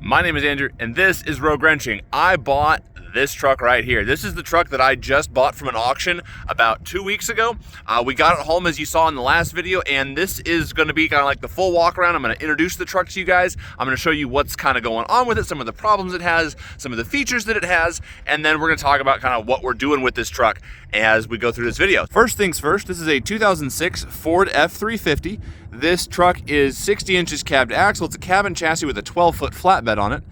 My name is Andrew, and this is Rogue Wrenching. I bought this truck right here. This is the truck that I just bought from an auction about 2 weeks ago. We got it home as you saw in the last video, and this is going to be kind of like the full walk around. I'm going to introduce the truck to you guys. I'm going to show you what's kind of going on with it, some of the problems it has, some of the features that it has, and then we're going to talk about kind of what we're doing with this truck as we go through this video. First things first, this is a 2006 Ford F350. This truck is 60 inches cab to axle. It's a cabin chassis with a 12-foot flatbed on it.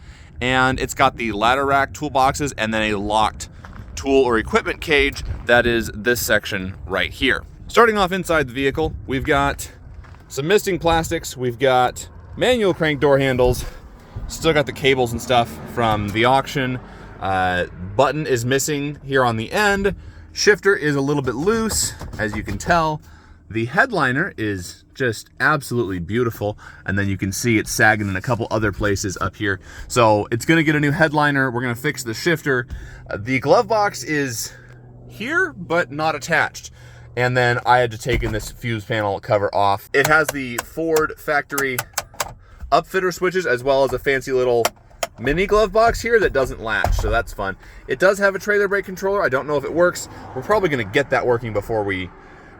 And it's got the ladder rack toolboxes and then a locked tool or equipment cage that is this section right here. Starting off inside the vehicle, we've got some misting plastics, we've got manual crank door handles, still got the cables and stuff from the auction. Button is missing here on the end. Shifter is a little bit loose, as you can tell. The headliner is just absolutely beautiful, and then you can see it's sagging in a couple other places up here. So it's gonna get a new headliner. We're gonna fix the shifter. The glove box is here, but not attached. And then I had to take in this fuse panel cover off. It has the Ford factory upfitter switches, as well as a fancy little mini glove box here that doesn't latch, so that's fun. It does have a trailer brake controller. I don't know if it works. We're probably gonna get that working before we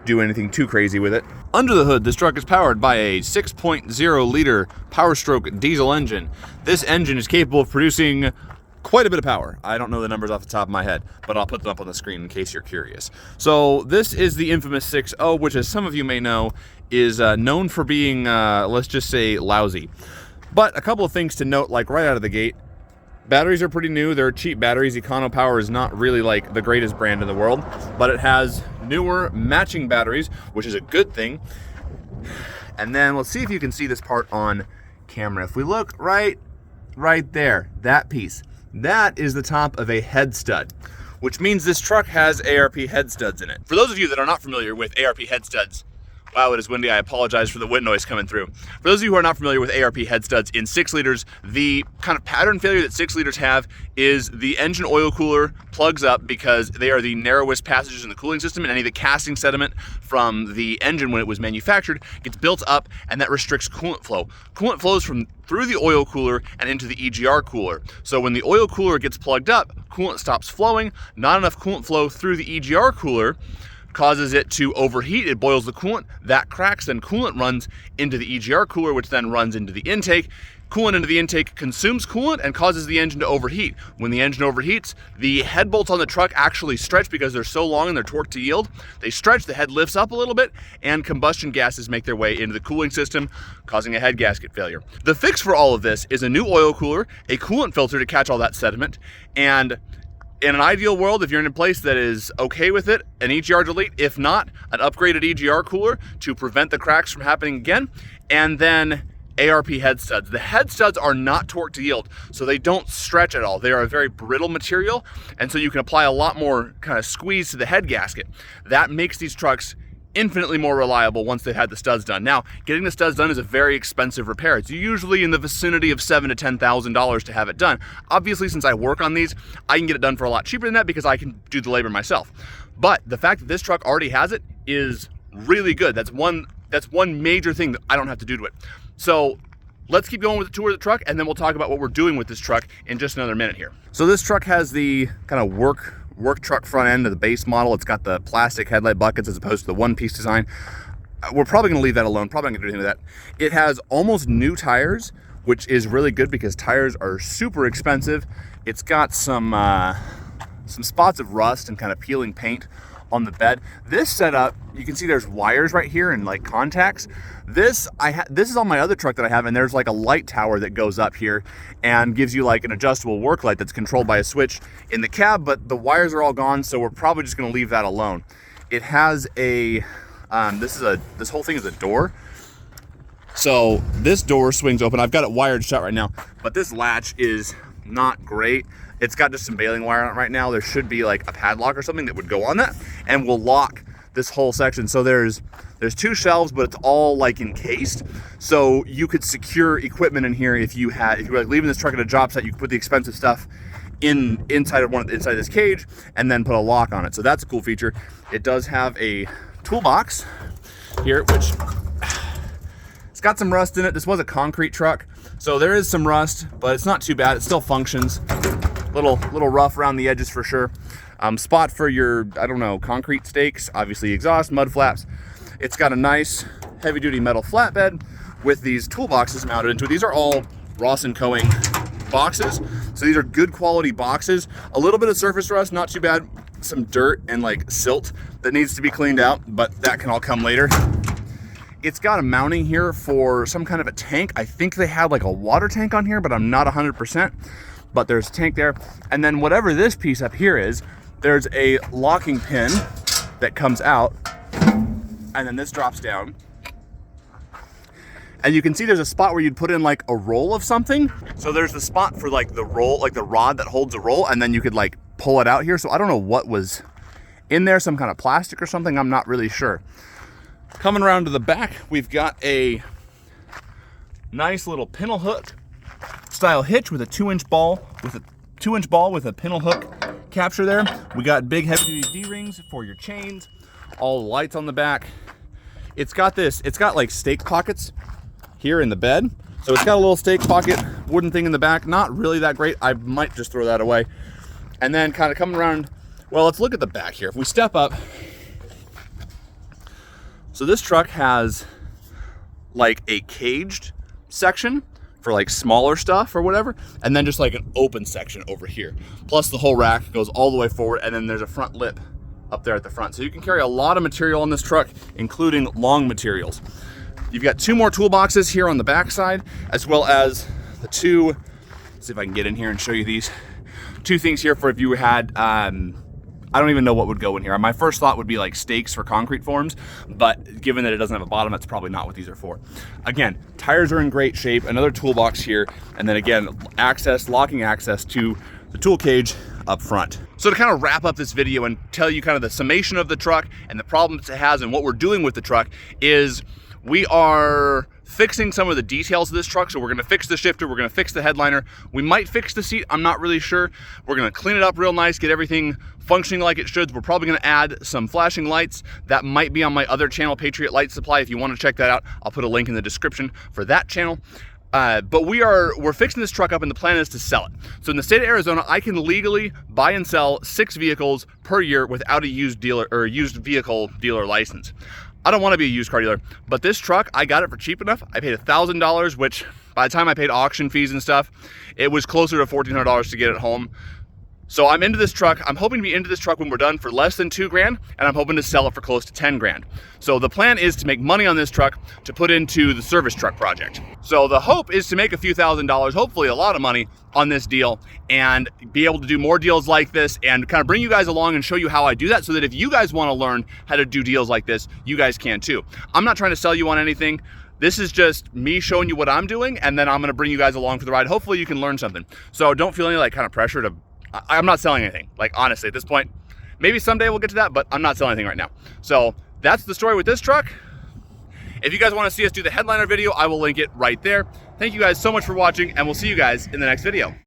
do anything too crazy with it. Under the hood, this truck is powered by a 6.0 liter Power Stroke diesel engine. This engine is capable of producing quite a bit of power. I don't know the numbers off the top of my head, but I'll put them up on the screen in case you're curious. So this is the infamous 6.0, which, as some of you may know, is known for being, let's just say, lousy. But a couple of things to note, like right out of the gate. Batteries are pretty new. They're cheap batteries. EconoPower is not really like the greatest brand in the world, but it has newer matching batteries, which is a good thing. And then let's see if you can see this part on camera. If we look right there, that piece, that is the top of a head stud, which means this truck has ARP head studs in it. For those of you that are not familiar with ARP head studs, wow, it is windy. I apologize for the wind noise coming through. For those of you who are not familiar with ARP head studs in 6 liters, the kind of pattern failure that 6 liters have is the engine oil cooler plugs up because they are the narrowest passages in the cooling system, and any of the casting sediment from the engine when it was manufactured gets built up, and that restricts coolant flow. Coolant flows through the oil cooler and into the EGR cooler. So when the oil cooler gets plugged up, coolant stops flowing. Not enough coolant flow through the EGR cooler causes it to overheat. It boils the coolant, that cracks, then coolant runs into the EGR cooler, which then runs into the intake. Coolant into the intake consumes coolant and causes the engine to overheat. When the engine overheats, the head bolts on the truck actually stretch because they're so long and they're torqued to yield. They stretch, the head lifts up a little bit, and combustion gases make their way into the cooling system, causing a head gasket failure. The fix for all of this is a new oil cooler, a coolant filter to catch all that sediment, and in an ideal world, if you're in a place that is okay with it, an EGR delete. If not, an upgraded EGR cooler to prevent the cracks from happening again. And then ARP head studs. The head studs are not torqued to yield, so they don't stretch at all. They are a very brittle material, and so you can apply a lot more kind of squeeze to the head gasket. That makes these trucks infinitely more reliable once they've had the studs done. Now, getting the studs done is a very expensive repair. It's usually in the vicinity of $7,000 to $10,000 to have it done. Obviously, since I work on these, I can get it done for a lot cheaper than that because I can do the labor myself. But the fact that this truck already has it is really good. That's one major thing that I don't have to do to it. So let's keep going with the tour of the truck, and then we'll talk about what we're doing with this truck in just another minute here. So this truck has the kind of work truck front end of the base model. It's got the plastic headlight buckets as opposed to the one-piece design. We're probably going to leave that alone. Probably not going to do anything with that. It has almost new tires, which is really good because tires are super expensive. It's got some spots of rust and kind of peeling paint on the bed. This setup, you can see there's wires right here and like contacts. This is on my other truck that I have, and there's like a light tower that goes up here and gives you like an adjustable work light that's controlled by a switch in the cab, but the wires are all gone, so we're probably just going to leave that alone. It has a this whole thing is a door. So this door swings open. I've got it wired shut right now, but this latch is not great. It's got just some baling wire on it right now. There should be like a padlock or something that would go on that and will lock this whole section. So there's 2 shelves, but it's all like encased. So you could secure equipment in here if you were like leaving this truck at a job site. You could put the expensive stuff inside this cage and then put a lock on it. So that's a cool feature. It does have a toolbox here, which It's got some rust in it. This was a concrete truck, so there is some rust, but it's not too bad. It still functions. Little rough around the edges for sure. Spot for your, I don't know, concrete stakes, obviously exhaust, mud flaps. It's got a nice heavy duty metal flatbed with these toolboxes mounted into it. These are all Ross & Coing boxes. So these are good quality boxes. A little bit of surface rust, not too bad. Some dirt and like silt that needs to be cleaned out, but that can all come later. It's got a mounting here for some kind of a tank. I think they had like a water tank on here, but I'm not 100%. But there's a tank there. And then whatever this piece up here is, there's a locking pin that comes out, and then this drops down. And you can see there's a spot where you'd put in like a roll of something. So there's the spot for like the roll, like the rod that holds a roll, and then you could like pull it out here. So I don't know what was in there, some kind of plastic or something, I'm not really sure. Coming around to the back, we've got a nice little pintle hook style hitch with a 2-inch ball with a pintle hook capture there. We got big heavy duty D-rings for your chains, all the lights on the back. It's got like stake pockets here in the bed. So it's got a little stake pocket, wooden thing in the back, not really that great. I might just throw that away. And then kind of coming around, well, let's look at the back here. If we step up, so this truck has like a caged section for like smaller stuff or whatever, and then just like an open section over here. Plus the whole rack goes all the way forward, and then there's a front lip up there at the front. So you can carry a lot of material on this truck, including long materials. You've got 2 more toolboxes here on the back side, as well as the 2, let's see if I can get in here and show you these 2 things here for if you had, I don't even know what would go in here. My first thought would be like stakes for concrete forms, but given that it doesn't have a bottom, that's probably not what these are for. Again, tires are in great shape, another toolbox here, and then again, locking access to the tool cage up front. So to kind of wrap up this video and tell you kind of the summation of the truck and the problems it has and what we're doing with the truck is we are fixing some of the details of this truck. So we're gonna fix the shifter, we're gonna fix the headliner. We might fix the seat, I'm not really sure. We're gonna clean it up real nice, get everything functioning like it should. We're probably gonna add some flashing lights. That might be on my other channel, Patriot Light Supply. If you wanna check that out, I'll put a link in the description for that channel. But we're fixing this truck up, and the plan is to sell it. So in the state of Arizona, I can legally buy and sell 6 vehicles per year without a used vehicle dealer license. I don't want to be a used car dealer, but this truck, I got it for cheap enough. I paid $1,000, which by the time I paid auction fees and stuff, it was closer to $1,400 to get it home. So I'm into this truck. I'm hoping to be into this truck when we're done for less than $2,000, and I'm hoping to sell it for close to $10,000. So the plan is to make money on this truck to put into the service truck project. So the hope is to make a few $1,000s, hopefully a lot of money on this deal, and be able to do more deals like this and kind of bring you guys along and show you how I do that, so that if you guys want to learn how to do deals like this, you guys can too. I'm not trying to sell you on anything. This is just me showing you what I'm doing, and then I'm going to bring you guys along for the ride. Hopefully you can learn something. So don't feel any like kind of pressure to, I'm not selling anything. Like honestly, at this point, maybe someday we'll get to that, but I'm not selling anything right now. So that's the story with this truck. If you guys want to see us do the headliner video, I will link it right there. Thank you guys so much for watching, and we'll see you guys in the next video.